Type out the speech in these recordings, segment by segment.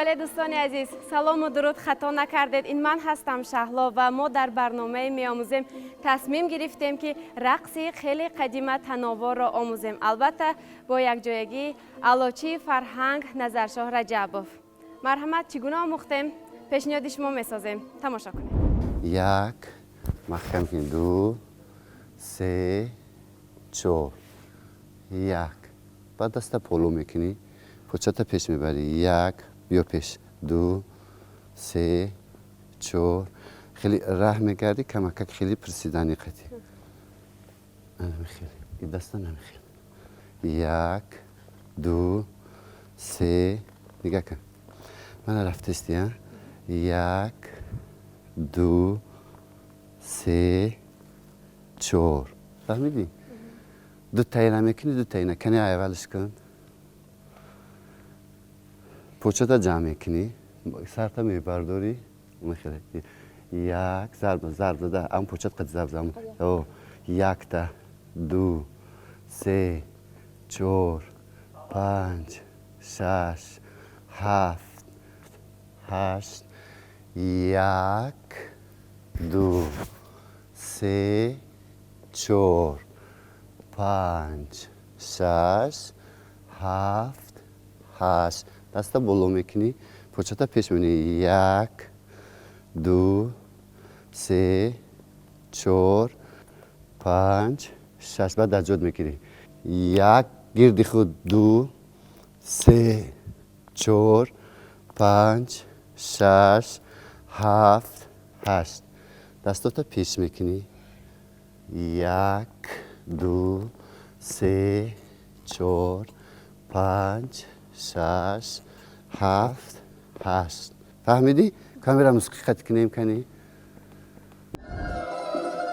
بله دوستان عزیز، سلام و درود خطا نکردید. این من هستم شهلا و ما در برنامه میاموزم تصمیم گرفتیم که رقصی خیلی قدیمی تنوع را آموزیم، البته با یک جایگی علوچی فرهنگ نظرشاه رجبوف. مرحمت چگونه آموختیم؟ پیشنهاد شما میسازیم. تماشا کنید. یک، محکم کن، دو، سه، چهار. یک. بعد دست پولو میکنی، پوچتا پیش میبری. یک، بیا پیش. دو، سه، چهار. خیلی راه میگردی، کمک خیلی پرسیدنی قدی. خیلی. این دستا نمیخیلی. یک، دو، سه. نگاه کن. من رفتستی ها. یک، دو، سه، چهار. فهمیدی؟ دو تایی میکنی، دو تایی نکنی، اولش کن. پوچتا جمع میکنی، سرتا میبرداری، میخیلی. یک، ضرب ده، ام پوچت قد ضرب زمون. یک تا، دو، سه، چهار، پنج، شش، هفت، هشت. یک، دو، سه، چهار، پنج، شش، هفت، هشت. دستا بلو میکنی، پوچتا پیش میبینی. یک، دو، سه، چهار، پنج، شش. بعد در جد میکنی. یک، گردی خود. دو، سه، چهار، پنج، شش، هفت، هشت. دستاتا پیش میکنی. یک، دو، سه، چهار، پنج، شش، هفت، هشت. فهمیدی؟ کامیرا موسیقی خط کنیم کنی.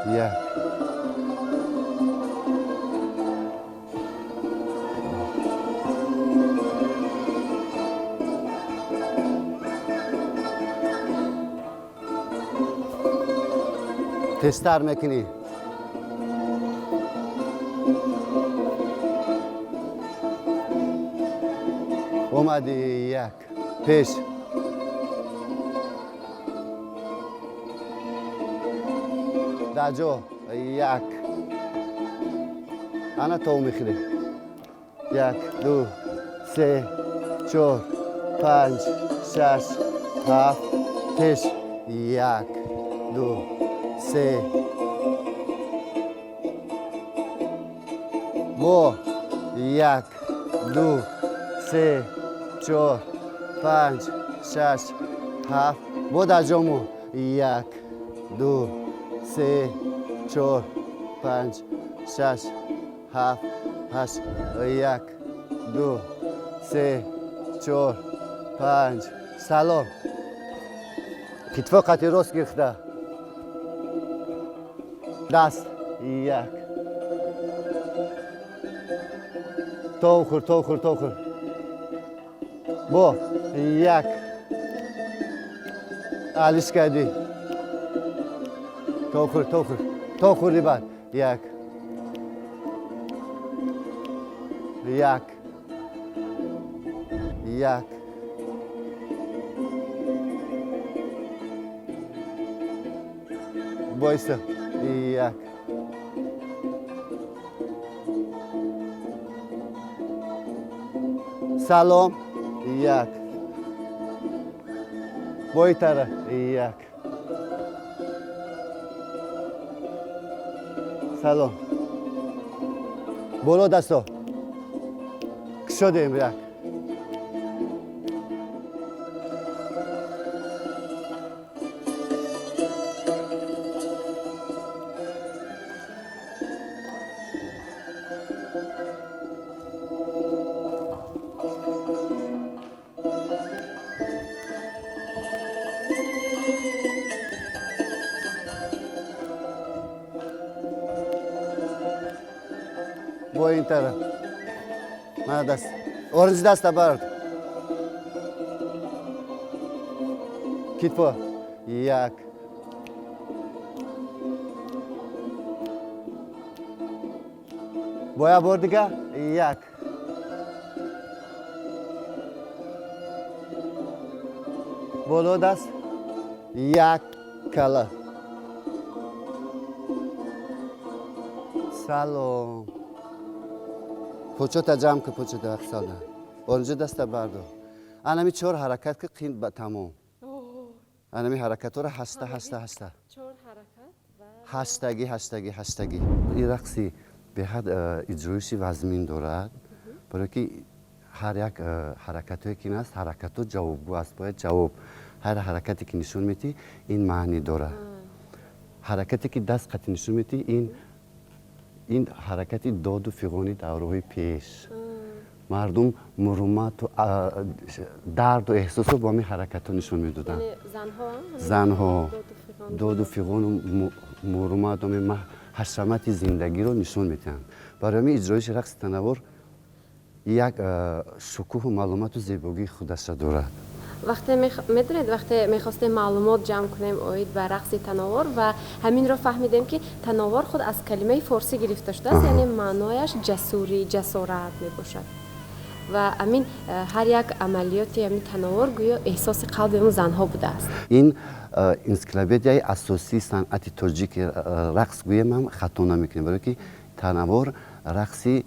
یک. تستر میکنی. اومدی. یک. پیش. دجو. یک. انا تو میخوری. یک، دو، سه، چهار، پنج، شش، هفت. پیش. یک، دو، سه. بو. یک، دو، سه، چهار، پنج، شش، هفت. بو در جامو. یک، دو، سه، چهار، پنج، شش، هفت، هشت. یک، دو، سه، چهار، پنج. سلام. کتفا قطعی راست گرفته. دست. یک. تو خور. بو. یک. علیش کردی. تو خوری بعد. یک. بایسته. یک. سلام. یک. بایتره. یک. سلام. برو دستو. شدیم. یک. با این طرف. من دست. اورنج دست برد. کتفا. یک. بایا برد دیگه. یک. боло даст як кала. салом. почота ҷамъ ки почота вақсалда онҷо даста бардо. анами 4 ҳаракат ки қин ба тамом. анами ҳаракатҳоро ҳашта. ҳаштагӣ. ин рақси беҳад иҷроиши вазмин дорад, барое ки ҳар як ҳаракатое ки аст ҳаракатҳо ҷавобгӯ аст. бояд ҷавоб ҳар ҳаракате ки нишон медиҳӣ ин маънӣ дорад. ҳаракате ки даст қати нишон медиҳӣ ин ҳаракати доду фиғони давраҳои пеш. мардум мурумату дарду эҳсосро бо ҳамин ҳаракатҳо нишон медоданд. занҳо доду фиғону мурумату ҳашамати зиндагиро нишон медиҳанд. барои ҳамин иҷроиши рақси танаввур як шукӯҳу маълумату зебогии худаша дорад. медонед вақте мехостем маълумот ҷамъ кунем оид ба рақси танаввур ва ҳаминро фаҳмидем ки танаввур худ аз калимаи форсӣ гирифта шудааст, яъне маънояш ҷасурӣ, ҷасорат мебошад. ва амин ҳар як амалиёти амин танаввур гӯё эҳсоси қалби он занҳо будааст. ин энциклопедияи асосии санъати тоҷики рақс гӯем ҳам хато намекунем, барое ки танаввур рақси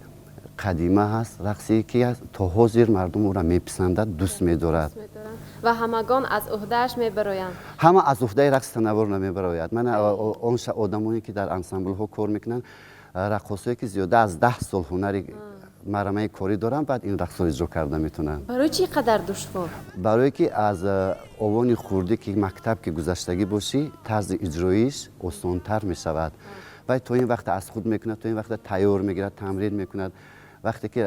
қадима ҳаст, рақсе ки то ҳозир мардум ӯро меписандад, дӯст медорад. ва ҳамагон аз уҳдааш мебароянд. ҳама аз уҳдаи рақси танаввур намебарояд. ман он одамоне ки дар ансамблҳо кор мекунанд, раққосое ки зиёда аз 10 сол ҳунари марамаи корӣ доранд, баъд ин рақсро иҷро карда метавонанд. барои чӣ қадар душвор? барое ки аз овони хурдӣ ки мактаб ки гузаштагӣ бошӣ, тарзи иҷроиш осонтар мешавад. вай то ин вақта аз худ мекунад, то ин вақта тайёр мегирад, тамрин мекунад. вақте ки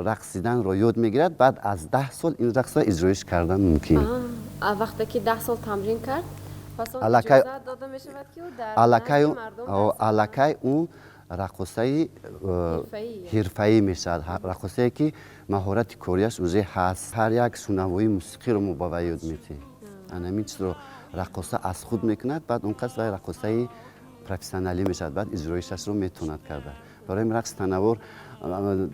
рақсиданро ёд мегирад, баъд аз 10 сол ин рақсро иҷроиш кардан мумкин. вақте ки 10 сол тамрин кард, пас он аллакай иҷозат дода мешавад ки ӯ дар мардум аллакай ун раққосаи ҳирфаӣ мешавад. раққосае ки маҳорати корияш уже ҳаст. ҳар як шунавои мусиқиро мо ба вай ёд медиҳем. анамин чизро раққоса аз худ мекунад, баъд он қас вай раққосаи профессионалӣ мешавад, баъд иҷроишашро метавонад карда. барои ин рақси танаввур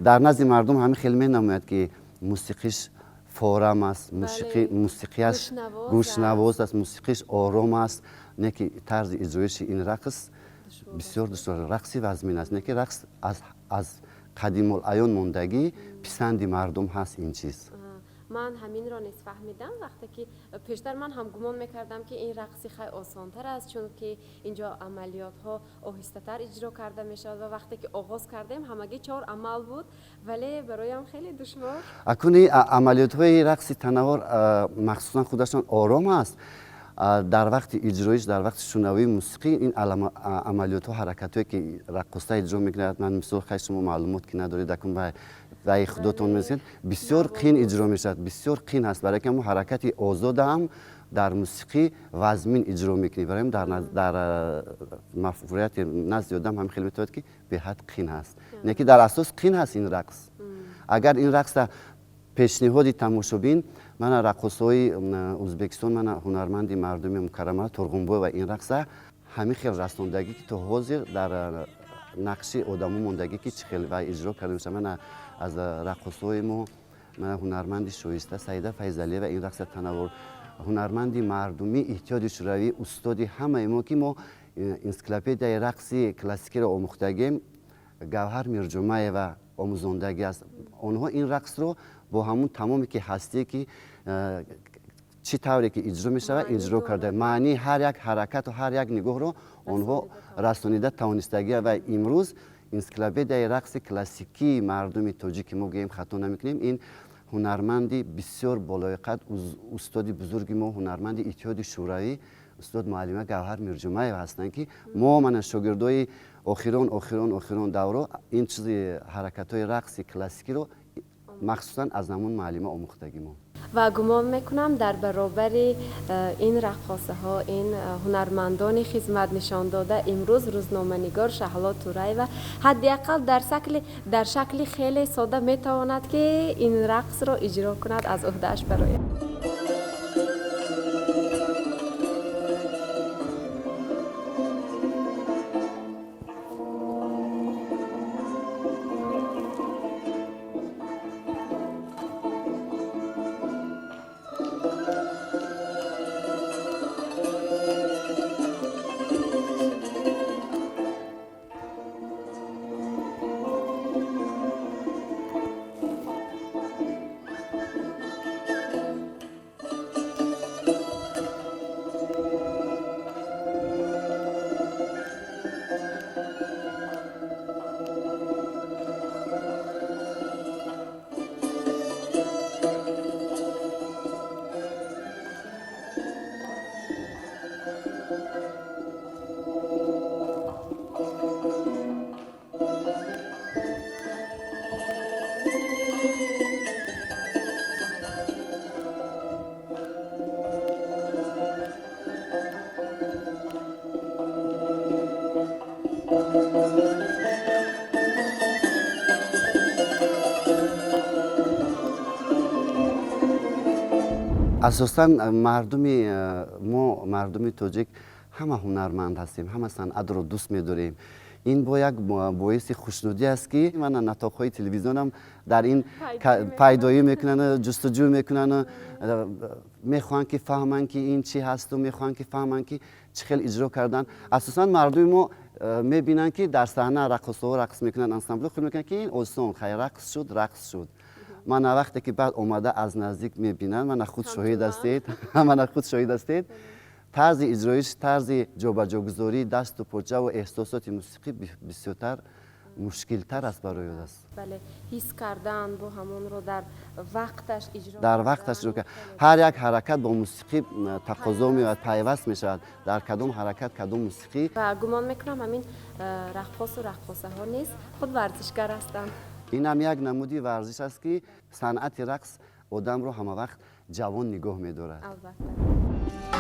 дар назди мардум ҳамин хеле менамояд ки мусиқиш форам аст, мусиқияш гӯшнавоз аст, мусиқиш ором аст. не ки тарзи иҷроиши ин рақс бисёр душвор, рақси вазмин аст. не ки рақс аз қадимулаён мондагӣ писанди мардум ҳаст ин чиз. ман ҳаминро низ фаҳмидам вақте ки пештар ман ҳам гумон мекардам ки ин рақси хай осонтар аст, чунки инҷо амалиётҳо оҳистатар иҷро карда мешавад ва вақте ки оғоз кардем ҳамагӣ 4 амал буд, вале бароям хеле душвор. акуни амалиётҳои рақси танаввур махсусан худашон ором аст. дар вақти иҷроиш, дар вақти шунавии мусиқӣ ин амалиётҳо, ҳаракатҳое ки раққоса иҷро мекунад, ман мисол хай шумо маълумот ки надоред, акун вай худотон мезид бисёр қин иҷро мешавад, бисёр қин ҳаст, барое ки мо ҳаракати озода ҳам дар мусиқӣ вазмин иҷро мекунем. барои дар маъмурияти назди одам ҳам хеле метавонад ки беҳад қин ҳаст. не ки дар асос қин ҳаст ин рақс. агар ин рақса пешниҳоди тамошобин, мана раққосҳои ӯзбекистон, мана ҳунарманди мардуми мукаррама Турғунбоева ин рақса ҳамин хел расондагӣ ки то ҳозир дар нақши одамо мондагӣ ки чӣ хел вай иҷро карда мешавад. мана аз раққосҳои мо мана ҳунарманди шоиста Саида Файзалиева ин рақса танаввур, ҳунарманди мардумӣ Иҳтиёҷи шӯравӣ, устоди ҳамаи мо ки мо энциклопедияи рақси классикиро омӯхтагем, Гавҳар Мирҷумаева омӯзондагӣ аст. онҳо ин рақсро бо ҳамун тамоме ки ҳастие ки чӣ тавре ки иҷро мешавад иҷро карда, маънии ҳар як ҳаракату ҳар як нигоҳро онҳо расонида тавонистагия. ва имрӯз энциклопедияи рақси классикии мардуми тоҷики мо гӯем хато намекунем. ин ҳунарманди бисёр болои қад, устоди бузурги мо, ҳунарманди иттиҳоди шӯравӣ, устод муаллима Гавҳар Мирҷумаева ҳастанд ки мо мана шогирдои охирон давро ин чизи ҳаракатҳои рақси классикиро махсусан аз ҳамун муаллима омӯхтагӣ мо. ва гумон мекунам дар баробари ин раққосаҳо, ин ҳунармандони хизматнишондода имрӯз рӯзноманигор Шаҳло Тураева ҳадди ақал дар шакли хеле сода метавонад ки ин рақсро иҷро кунад, аз уҳдааш барояд. اساسا مردمی توجیک همه هنرمند هستیم، همه صنعت رو دوست می‌داریم. این با یک باعث خوشنودی است که من نطاق‌های تلویزیونم در این پیدایی میکنن، جستجو میکنن، میخوان که فهمن که این چی هست و میخوان که فهمن که چه خیلی اجرا کردن. اساسا مردم ما میبینن که در صحنه رقصا رقص میکنن، انسامبل خود میکنن که این اوسون خیلی رقص شد. من وقتی که بعد اومده از نزدیک میبینن، من خود شاهد هستید، طرز اجرایش، طرز جابجاگذاری دست و پرچه و احساسات موسیقی بسیارتر مشکلتر است برای است. بله، حس کردن با همون رو در وقتش اجرا در وقتش رو که هر یک حرکت با موسیقی تقاضا میاد، پیوست میشود در کدام حرکت کدام موسیقی. و گمان میکنم همین رقاص و رقاصه ها نیست خود ورزشگر هستند. این هم یک نمودی ورزش است که صنعت رقص آدم رو همه وقت جوان نگاه می‌دارد. البته.